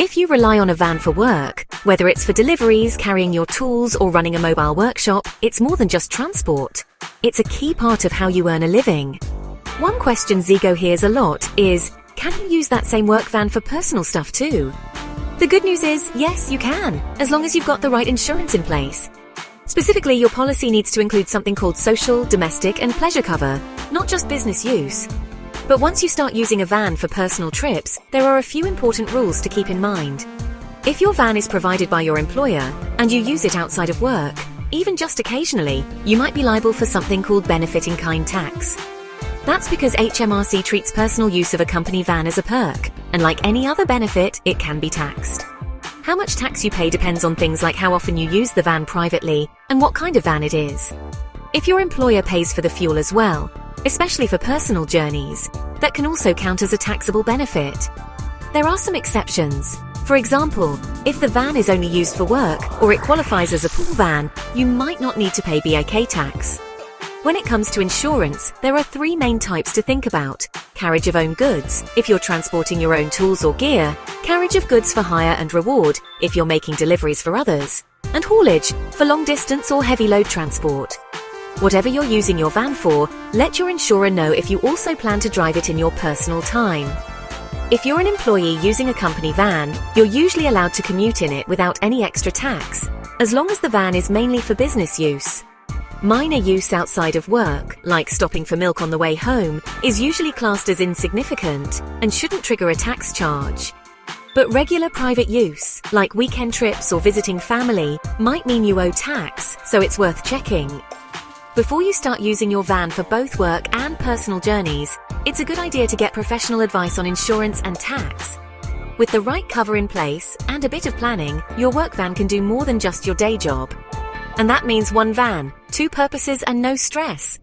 If you rely on a van for work, whether it's for deliveries, carrying your tools, or running a mobile workshop, it's more than just transport. It's a key part of how you earn a living. One question Zigo hears a lot is, can you use that same work van for personal stuff too? The good news is, yes, you can, as long as you've got the right insurance in place. Specifically, your policy needs to include something called social, domestic, and pleasure cover, not just business use. But once you start using a van for personal trips, there are a few important rules to keep in mind. If your van is provided by your employer, and you use it outside of work, even just occasionally, you might be liable for something called benefit-in-kind tax. That's because HMRC treats personal use of a company van as a perk, and like any other benefit, it can be taxed. How much tax you pay depends on things like how often you use the van privately, and what kind of van it is. If your employer pays for the fuel as well, especially for personal journeys, that can also count as a taxable benefit. There are some exceptions. For example, if the van is only used for work or it qualifies as a pool van, you might not need to pay BIK tax. When it comes to insurance, there are three main types to think about. Carriage of own goods, if you're transporting your own tools or gear, carriage of goods for hire and reward, if you're making deliveries for others, and haulage, for long distance or heavy load transport. Whatever you're using your van for, let your insurer know if you also plan to drive it in your personal time. If you're an employee using a company van, you're usually allowed to commute in it without any extra tax, as long as the van is mainly for business use. Minor use outside of work, like stopping for milk on the way home, is usually classed as insignificant and shouldn't trigger a tax charge. But regular private use, like weekend trips or visiting family, might mean you owe tax, so it's worth checking. Before you start using your van for both work and personal journeys, it's a good idea to get professional advice on insurance and tax. With the right cover in place and a bit of planning, your work van can do more than just your day job. And that means one van, two purposes and no stress.